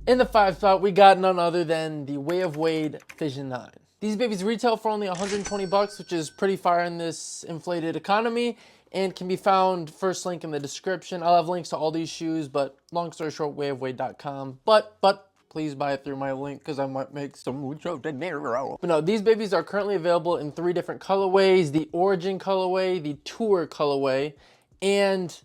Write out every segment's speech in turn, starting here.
In the 5 spot, we got none other than the Way of Wade Fission 9. These babies retail for only 120 bucks, which is pretty fire in this inflated economy, and can be found first link in the description. I'll have links to all these shoes, but long story short, wayofwade.com. But please buy it through my link because I might make some mucho dinero. But no, these babies are currently available in 3 different colorways: the Origin colorway, the Tour colorway, and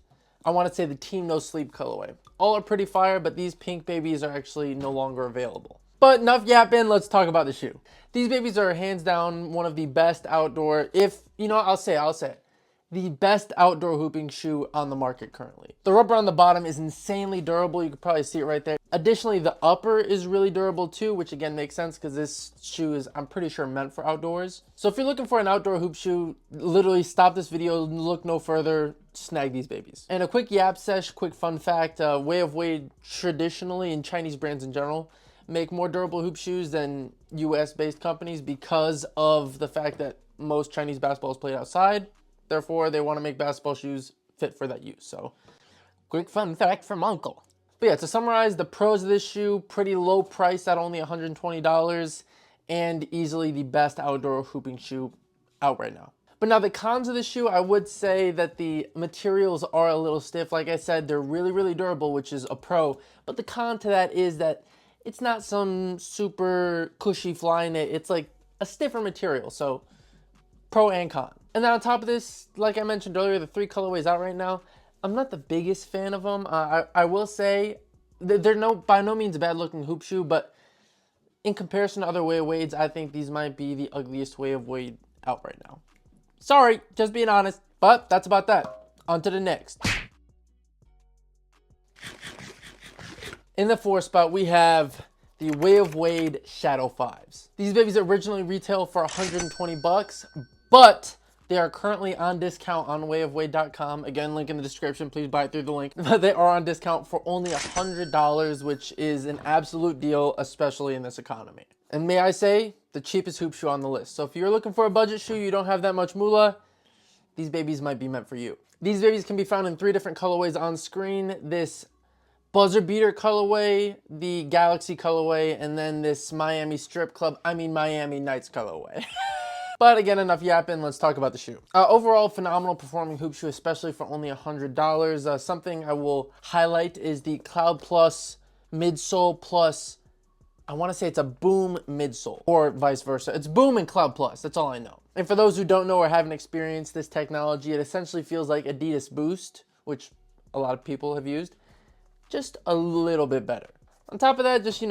I want to say the Team No Sleep colorway. All are pretty fire, but these pink babies are actually no longer available. But enough yapping, let's talk about the shoe. These babies are hands down one of the best outdoor, I'll say it, the best outdoor hooping shoe on the market currently. The rubber on the bottom is insanely durable. You can probably see it right there. Additionally, the upper is really durable too, which again makes sense because this shoe is, I'm pretty sure, meant for outdoors. So if you're looking for an outdoor hoop shoe, literally stop this video, look no further, snag these babies. And a quick yap sesh, quick fun fact, Way of Wade traditionally, and Chinese brands in general, make more durable hoop shoes than US based companies because of the fact that most Chinese basketball is played outside. Therefore, they want to make basketball shoes fit for that use. So, quick fun fact from Uncle. But yeah, to summarize, the pros of this shoe, pretty low price at only $120 and easily the best outdoor hooping shoe out right now. But now the cons of the shoe, I would say that the materials are a little stiff. Like I said, they're really, really durable, which is a pro. But the con to that is that it's not some super cushy fly knit. It's like a stiffer material. So, pro and con. And then on top of this, like I mentioned earlier, the 3 colorways out right now, I'm not the biggest fan of them. I will say they're by no means a bad looking hoop shoe, but in comparison to other Way of Wades, I think these might be the ugliest Way of Wade out right now. Sorry, just being honest, but that's about that. On to the next. In the 4th spot, we have the Way of Wade Shadow 5s. These babies originally retail for 120 bucks, but they are currently on discount on wayofwade.com. Again, link in the description. Please buy it through the link. They are on discount for only $100, which is an absolute deal, especially in this economy. And may I say, the cheapest hoop shoe on the list. So if you're looking for a budget shoe, you don't have that much moolah, these babies might be meant for you. These babies can be found in 3 different colorways on screen. This Buzzer Beater colorway, the Galaxy colorway, and then this Miami Nights colorway. But again, enough yapping, let's talk about the shoe. Overall, phenomenal performing hoop shoe, especially for only $100. Something I will highlight is the Cloud Plus midsole plus, I want to say it's a Boom midsole, or vice versa. It's Boom and Cloud Plus, that's all I know. And for those who don't know or haven't experienced this technology, it essentially feels like Adidas Boost, which a lot of people have used, just a little bit better. On top of that, just,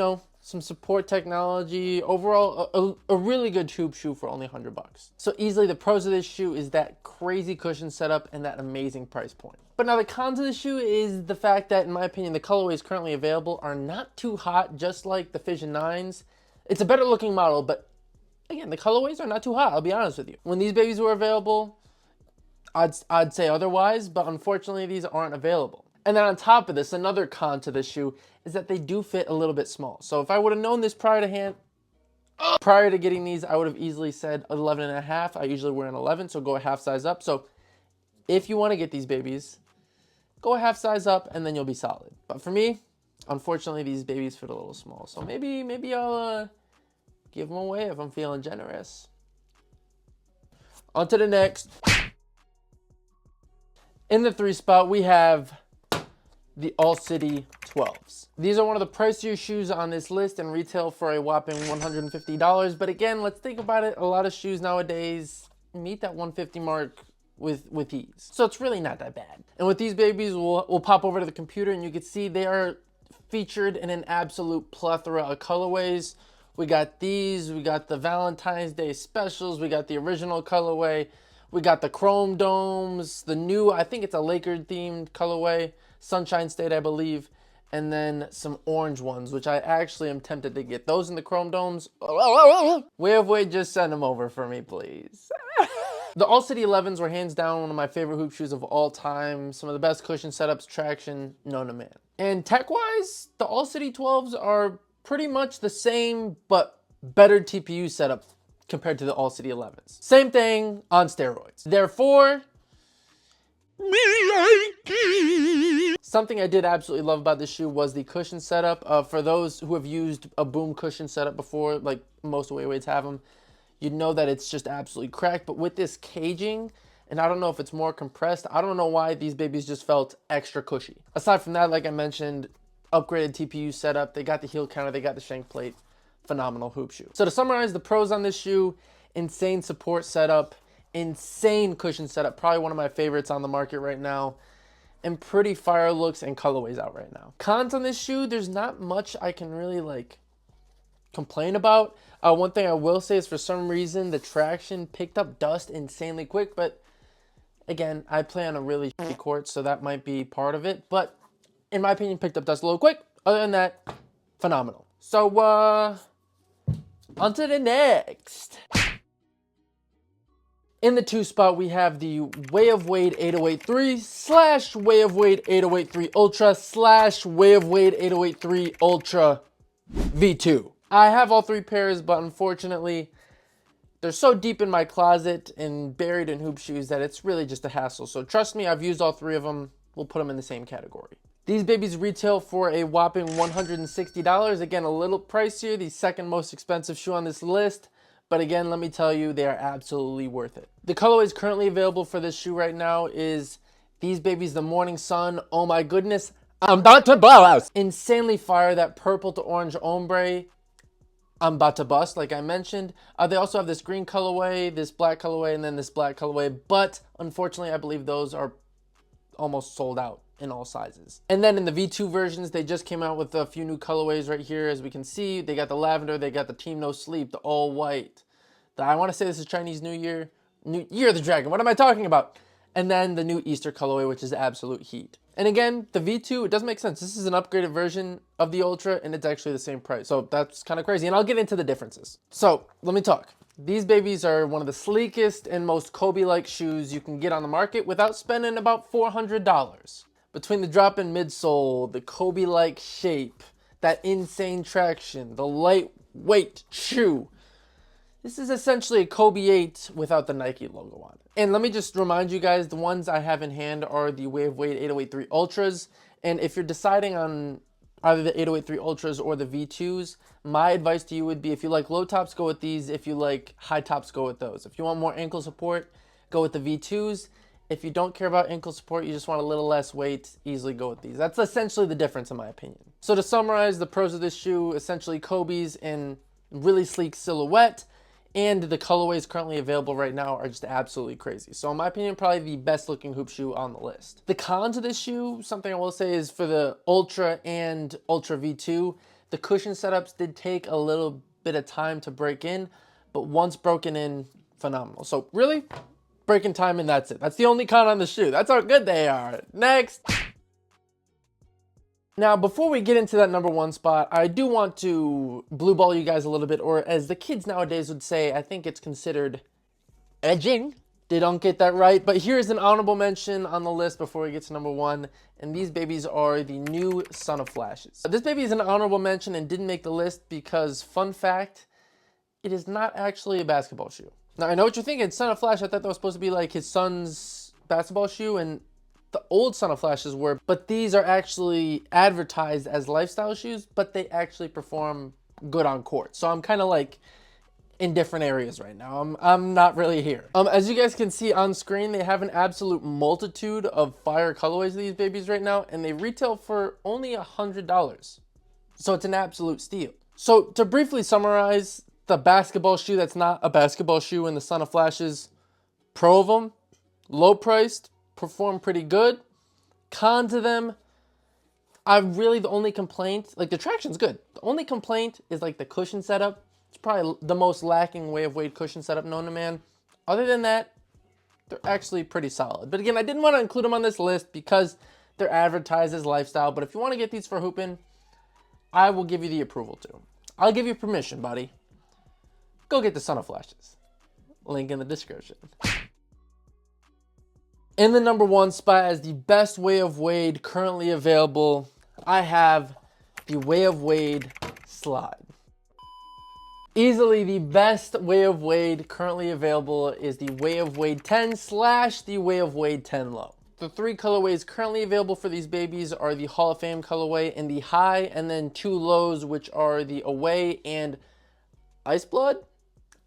some support technology. Overall, a really good hoop shoe for only 100 bucks. So easily the pros of this shoe is that crazy cushion setup and that amazing price point. But now the cons of the shoe is the fact that, in my opinion, the colorways currently available are not too hot, just like the Fission 9s. It's a better looking model, but again, the colorways are not too hot, I'll be honest with you. When these babies were available, I'd say otherwise, but unfortunately these aren't available. And then on top of this, another con to this shoe is that they do fit a little bit small. So if I would have known this prior to getting these, I would have easily said 11 and a half. I usually wear an 11, so go a half size up. So if you want to get these babies, go a half size up and then you'll be solid. But for me, unfortunately, these babies fit a little small. So maybe I'll give them away if I'm feeling generous. On to the next. In the 3 spot, we have the All City 12s. These are one of the pricier shoes on this list and retail for a whopping $150. But again, let's think about it. A lot of shoes nowadays meet that $150 mark with ease. So it's really not that bad. And with these babies, we'll pop over to the computer and you can see they are featured in an absolute plethora of colorways. We got these, we got the Valentine's Day specials, we got the original colorway, we got the chrome domes, the new, I think it's a Laker themed colorway, Sunshine State, I believe, and then some orange ones, which I actually am tempted to get. Those in the chrome domes. Way of Wade, just send them over for me, please. The All City 11s were hands down one of my favorite hoop shoes of all time. Some of the best cushion setups, traction, known to man. And tech-wise, the All City 12s are pretty much the same, but better TPU setup compared to the All City 11s. Same thing on steroids. Therefore, Something I did absolutely love about this shoe was the cushion setup. For those who have used a boom cushion setup before, like most away weights have them, you'd know that it's just absolutely cracked. But with this caging, and I don't know if it's more compressed, I don't know why these babies just felt extra cushy. Aside from that, like I mentioned, upgraded TPU setup, they got the heel counter, they got the shank plate, phenomenal hoop shoe. So to summarize the pros on this shoe, insane support setup, insane cushion setup, probably one of my favorites on the market right now, and pretty fire looks and colorways out right now. Cons on this shoe, there's not much I can really like complain about. One thing I will say is for some reason the traction picked up dust insanely quick, but again, I play on a really shitty court, so that might be part of it, but in my opinion, picked up dust a little quick. Other than that, phenomenal. So on to the next. In the 2 spot, we have the Way of Wade 8083 / Way of Wade 8083 Ultra / Way of Wade 8083 Ultra V2. I have all 3 pairs, but unfortunately, they're so deep in my closet and buried in hoop shoes that it's really just a hassle. So trust me, I've used all 3 of them. We'll put them in the same category. These babies retail for a whopping $160. Again, a little pricier, the second most expensive shoe on this list. But again, let me tell you, they are absolutely worth it. The colorways currently available for this shoe right now is these babies, the Morning Sun. Oh my goodness, I'm about to bust. Insanely fire, that purple to orange ombre. I'm about to bust, like I mentioned. They also have this green colorway, this black colorway, and then this black colorway. But unfortunately, I believe those are almost sold out in all sizes. And then in the V2 versions, they just came out with a few new colorways right here. As we can see, they got the lavender, they got the Team No Sleep, the all white. I want to say this is Chinese New Year. New Year of the Dragon. What am I talking about? And then the new Easter colorway, which is absolute heat. And again, the V2, it doesn't make sense. This is an upgraded version of the Ultra, and it's actually the same price. So that's kind of crazy. And I'll get into the differences. So let me talk. These babies are one of the sleekest and most Kobe-like shoes you can get on the market without spending about $400. Between the drop-in midsole, the Kobe-like shape, that insane traction, the lightweight shoe, this is essentially a Kobe 8 without the Nike logo on it. And let me just remind you guys, the ones I have in hand are the Way of Wade 8083 Ultras. And if you're deciding on either the 8083 Ultras or the V2s, my advice to you would be if you like low tops, go with these. If you like high tops, go with those. If you want more ankle support, go with the V2s. If you don't care about ankle support, you just want a little less weight, easily go with these. That's essentially the difference in my opinion. So to summarize, the pros of this shoe, essentially Kobe's in really sleek silhouette, and the colorways currently available right now are just absolutely crazy. So in my opinion, probably the best looking hoop shoe on the list. The cons of this shoe, something I will say is for the Ultra and Ultra V2, the cushion setups did take a little bit of time to break in, but once broken in, phenomenal. So really, breaking time and that's it. That's the only con on the shoe. That's how good they are. Next. Now, before we get into that number 1 spot, I do want to blue ball you guys a little bit, or as the kids nowadays would say, I think it's considered edging. They don't get that right, but here's an honorable mention on the list before we get to number 1, and these babies are the new Son of Flashes. This baby is an honorable mention and didn't make the list because, fun fact, it is not actually a basketball shoe. Now, I know what you're thinking, Son of Flash, I thought that was supposed to be like his son's basketball shoe, and the old Son of Flashes were, but these are actually advertised as lifestyle shoes, but they actually perform good on court. So I'm kind of like in different areas right now. I'm not really here. As you guys can see on screen, they have an absolute multitude of fire colorways of these babies right now, and they retail for only $100. So it's an absolute steal. So to briefly summarize, the basketball shoe that's not a basketball shoe in the Son of Flashes, pro of them, low priced, perform pretty good. Con to them, the only complaint, like the traction's good. The only complaint is like the cushion setup. It's probably the most lacking Way of Wade cushion setup known to man. Other than that, they're actually pretty solid. But again, I didn't want to include them on this list because they're advertised as lifestyle. But if you want to get these for hooping, I will give you the approval to. I'll give you permission, buddy. Go get the Son of Flashes. Link in the description. In the number 1 spot as the best Way of Wade currently available, I have the Way of Wade Slide. Easily the best Way of Wade currently available is the Way of Wade 10 / the Way of Wade 10 Low. The 3 colorways currently available for these babies are the Hall of Fame colorway and the high, and then 2 lows, which are the away and Ice Blood?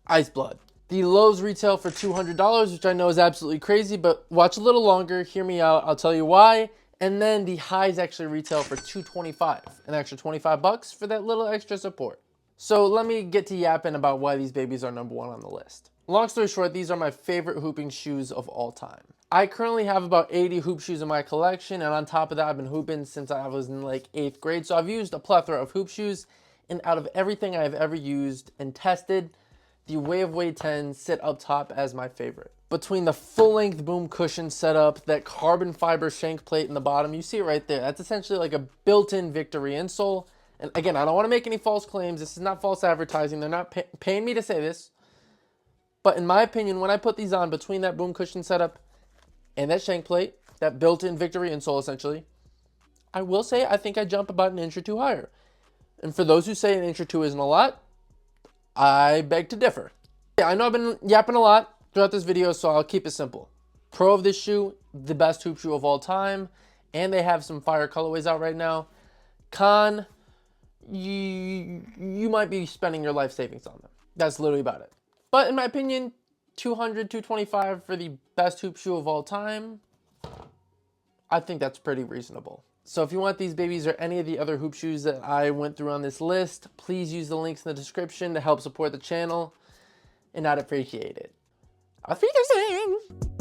Ice Blood. The lows retail for $200, which I know is absolutely crazy, but watch a little longer, hear me out, I'll tell you why. And then the highs actually retail for $225, an extra 25 bucks for that little extra support. So let me get to yapping about why these babies are number 1 on the list. Long story short, these are my favorite hooping shoes of all time. I currently have about 80 hoop shoes in my collection, and on top of that, I've been hooping since I was in like 8th grade. So I've used a plethora of hoop shoes, and out of everything I've ever used and tested, the Way of Wade 10 sit up top as my favorite. Between the full-length boom cushion setup, that carbon fiber shank plate in the bottom, you see it right there. That's essentially like a built-in victory insole. And again, I don't want to make any false claims. This is not false advertising. They're not paying me to say this. But in my opinion, when I put these on between that boom cushion setup and that shank plate, that built-in victory insole essentially, I will say I think I jump about an inch or 2 higher. And for those who say an inch or 2 isn't a lot, I beg to differ. Yeah, I know I've been yapping a lot throughout this video, so I'll keep it simple. Pro of this shoe, the best hoop shoe of all time, and they have some fire colorways out right now. Con, you might be spending your life savings on them. That's literally about it. But in my opinion, $200, $225 for the best hoop shoe of all time, I think that's pretty reasonable. So if you want these babies or any of the other hoop shoes that I went through on this list, please use the links in the description to help support the channel, and I'd appreciate it. Auf Wiedersehen!